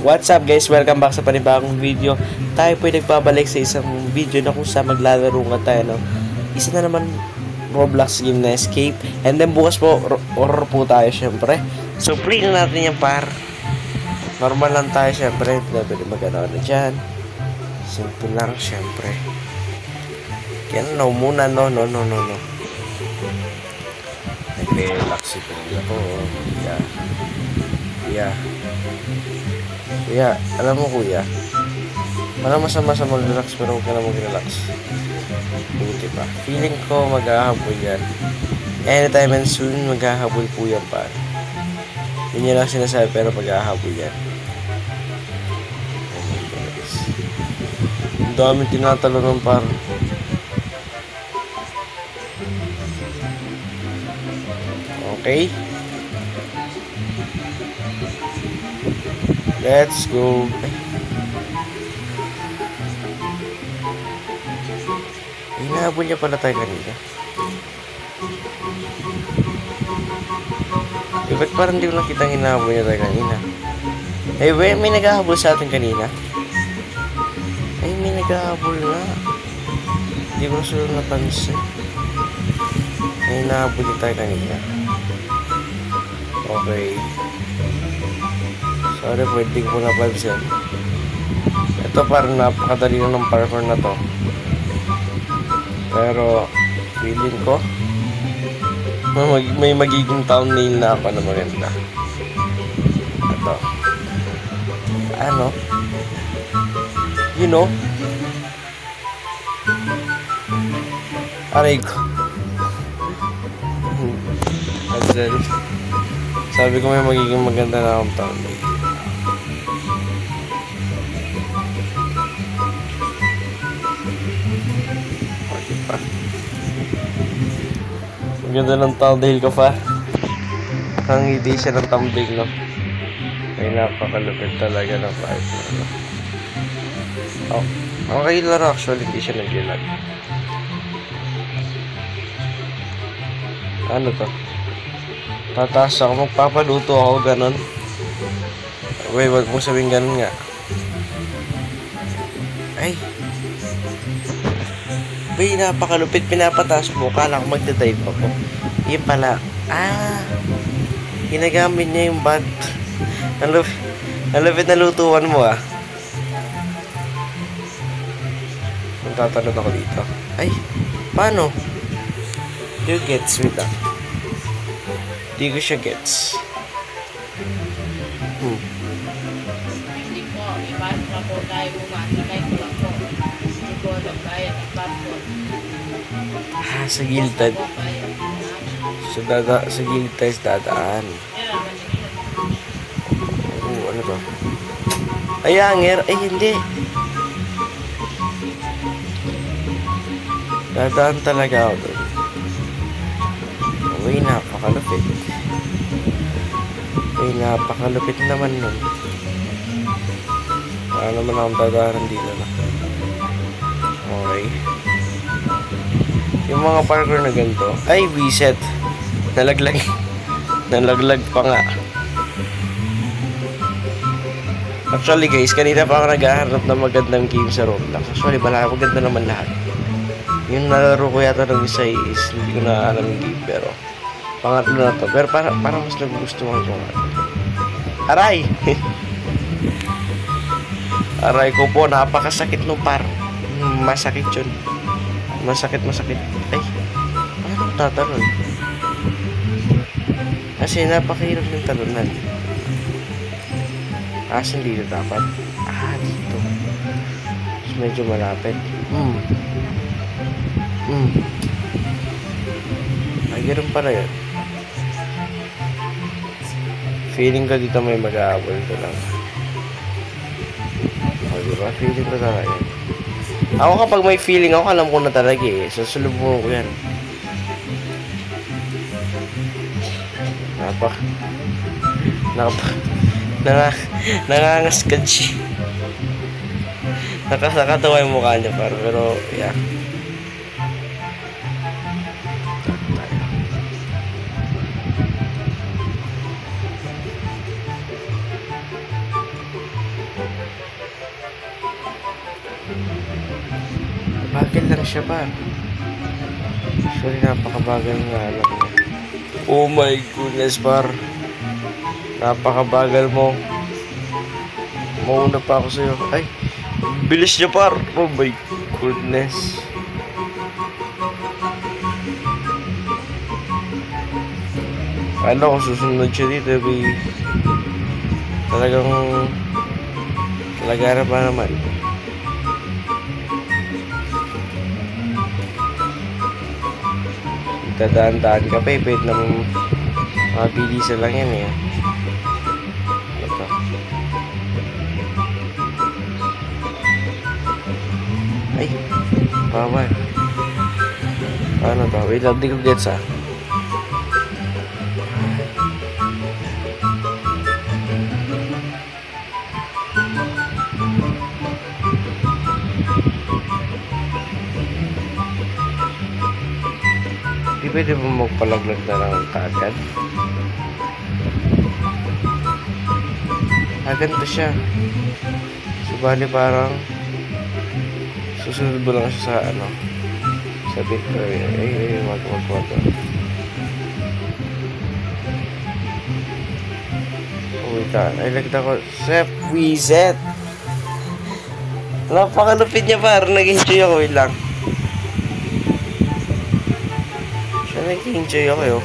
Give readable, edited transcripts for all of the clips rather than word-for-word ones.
What's up guys? Welcome back sa panibagong video. Tayo po ay nagbabalik sa isang video na kung saan maglalaro nga tayo, no? Isa na naman Roblox game na Escape. And then bukas po, horror po tayo syempre. So play na natin yan par. Normal lang tayo syempre. Hindi na pwede mag-ano na dyan. Simple lang syempre. Kaya no muna, no. Nag-relax ito ako. Kuya, alam mo kuya, wala masama sa mag-relax pero huwag ka na mag-relax. Buti pa. Feeling ko maghahabol yan. Anytime and soon maghahabol po yan pa. Yun lang sinasabi pero maghahabol yan. Oh my goodness. Ang daming tinatalo ng par. Okay. Let's go. Hinahabol niya pala tayo kanina. Ba't parang di ko nakita hinahabol niya tayo kanina? May naghahabol sa atin kanina. May naghahabol na. Hindi ko sila napansin. May hinahabol niya tayo kanina. Okay. Sorry, pwede ko napansin. Ito parang napakadali na ng parkour na to. Pero, feeling ko, may magiging thumbnail na ako na maganda. Ito. Ano? You know? Aray ko. Sabi ko may magiging maganda na akong thumbnail. Ang ganda ng thumbnail ko pa. Ang hindi siya ng thumbnail, no? Ay napakalupit talaga ng vibe na, no? Oh, okay laro actually, hindi siya nag-lag. Ano to? Tataas ako, magpapaluto ako, ganon. Wait, wag mong sabihin ganon nga. Ay! Bay, napakalupit, pinapataas mo. Kala ko magdadive ako. Yun pala. Ginagamit niya yung bad. Ang lupit na lutuan mo, ah. Magtatanong ako dito. Ay, paano? Do you gets with that? Di ko siya gets. Hindi po, iba na po tayo bumasakay ko lang po. Hindi ko nagbayad ang passport. Sa gilid. Sa gilid tayo dadaan. Oh, ano to? Ay, anger. Ay, hindi. Dadaan talaga ako doon. Uy, napakalupit. Napakalupit naman nun. Para naman akong dadaanan dito na. Okay. Yung mga parkour na ganito. Ay, reset. Nalaglag. Nalaglag pa nga. Actually guys, kanina pa ako naghahanap ng magandang game sa Roblox. Actually, maganda naman lahat. Yung nalaro ko yata ng isa is hindi ko na alam yung game, pero pangatlo na to. Pero para mas nagugustuhan ko nga. Aray! Aray ko po, napakasakit nung par. Masakit yun. Masakit. Ay, paano tatalon? Kasi napakahirap ng talunan. Asan dito dapat? Dito. Mas medyo malapit. Ay, ganun pala yun. Feeling ko dito may mag-aabol ko lang. O, diba? Feeling ko talaga yun. Ako kapag may feeling ako, alam ko na talaga eh. Sasulubungan ko yan. Nangangas ka, G. Nakatawa yung mukha niya, pero yeah. Bagal lang siya par. Actually, napakabagal nga alam niya. Oh my goodness par. Napakabagal mo. Mauna pa ako sa'yo. Ay, bilis niya par. Oh my goodness. Ano kung susunod siya dito, may talagang talaga pa naman. Dadaan-daan ka pa eh, pwede naman mabilisan lang yan eh. Ito. Ay, bawal. Paano to? Wait lang, di ko gets ah. Di pwede mo magpalaglag na lang kaagad? Ganito siya. Subali parang susunod mo lang siya sa ano, sa bit. Ay, wag. Wait ah, ay lagda ko. Chef Wizet. Napakalupit niya par, nag-enjoy ako, wait lang. Siya nag-enjoy ako yun.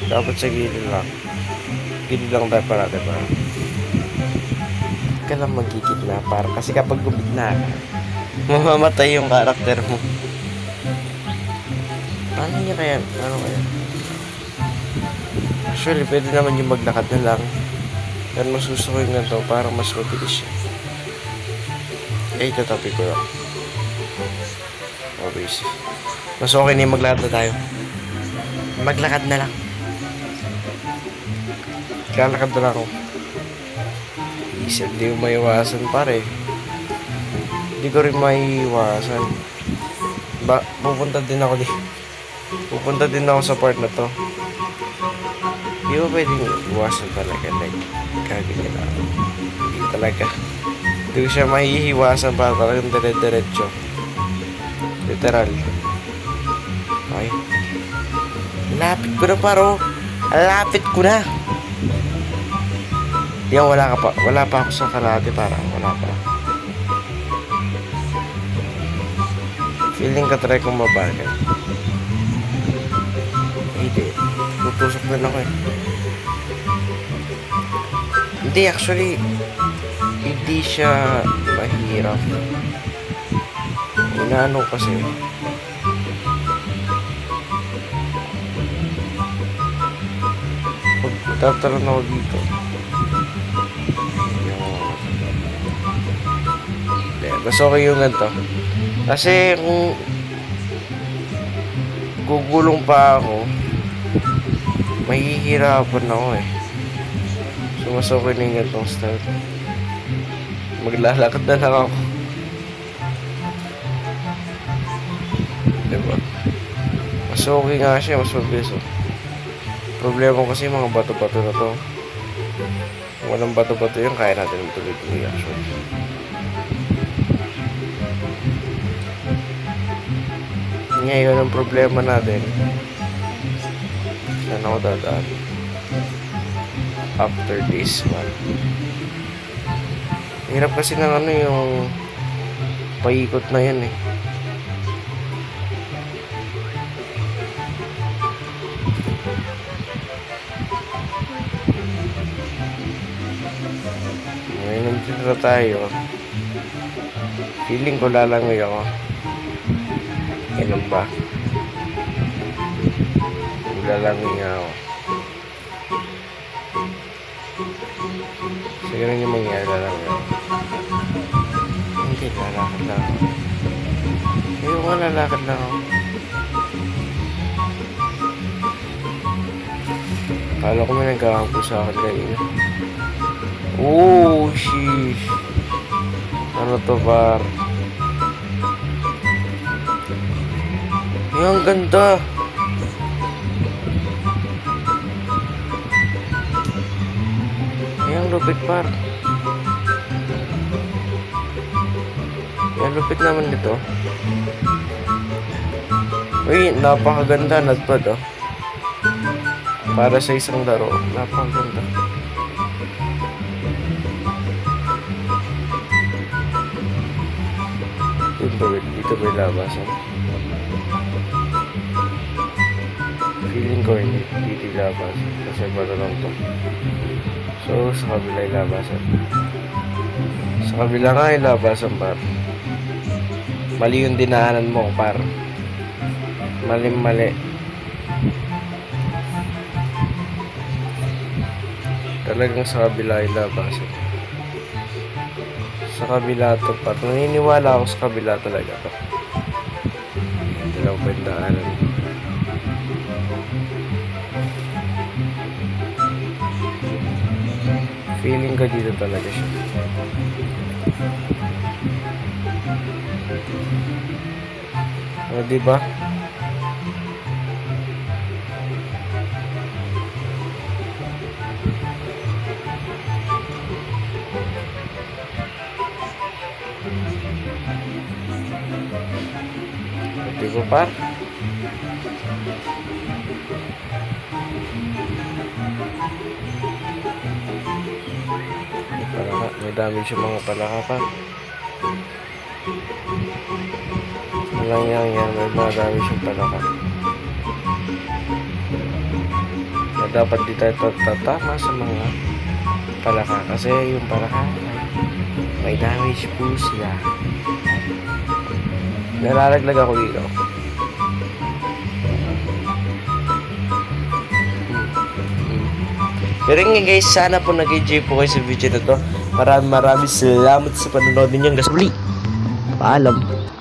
Dapat sa gilid lang. Gilid lang tayo parate pa. Huwag ka lang magigit na par, kasi kapag gumigna ka, mamamatay yung karakter mo. Paano niya kaya? Paano kaya? Actually, pwede naman yung maglakad na lang. Pero mas gusto ko yung ganito para mas mabilis siya. Eh, itatapi ko lang. Obvious. Mas okay na yung maglakad na tayo. Maglakad na lang. Kalakad na lang ako. Isip, di ko maiwasan pare. Di ko rin maiwasan. Pupunta din ako Pupunta din ako sa part na to. Di ko pwedeng iwasan talaga. Like, kaganyan na ako. Hindi talaga. Hindi ko siya mahihiwasan para talagang dire-diretso. Literal. Okay. Lapit ko na paro. Lapit ko na. Yan, wala pa ako sa kalahati para. Wala pa. Feeling ka try kong mabagal. Hindi. Tutusok na ako eh. Hindi, actually, hindi siya mahirap. Inaano kasi. Tataran ako dito. Mas okay yung ganito. Kasi kung gugulong pa ako, mahihirapan ako eh. So mas okay na yung ganitong style. Maglalakad na lang ako. Diba? Mas okay nga siya, mas mabilis oh. Problema kasi mga bato-bato na to. Kung walang bato-bato yun, kaya natin tuloy-tuloy actually. Ngayon ang problema natin, saan ako dadaan after this one. Hirap kasi ng ano yung paikot na yan eh. Ngayon nandito tayo, feeling ko lalangoy ako. Ganun ba? Maglalangoy nga ako. So, ganun yung mangyari, lalangoy ako. Hindi, lalakad lang ako. Ayoko nga, lalakad lang ako. Kala ko may nagkakampo sa akin kanina. Oh, sheesh. Ano to, par? Ang ganda. Ang lupit par. Ang lupit naman nito. Uy, napakaganda, nagpad oh. Para sa isang laro, napakaganda. Dito ba yung labasan? Feeling ko hindi dito yung labasan. Kasi baro lang to. So, sa kabila yung labasan. Sa kabila nga yung labasan, par. Mali yung dinaanan mo, par. Mali. Talagang sa kabila yung labasan. Sa kabila to, par. Naniniwala ako sa kabila talaga to. Dalawang bandaanan. Feeling ko dito talaga siya. O, diba? Diba, par? May dami siya mga palaka, par. Walang yan, may mga dami siyang palaka. Na dapat di tayo tatama sa mga palaka kasi yung palaka may damage po sila. Nalalaglag ako dito. Pero nga guys, sana po nag-enjoy po kayo sa video na to. Maraming salamat sa panonood ninyo. Hanggang sa muli. Paalam.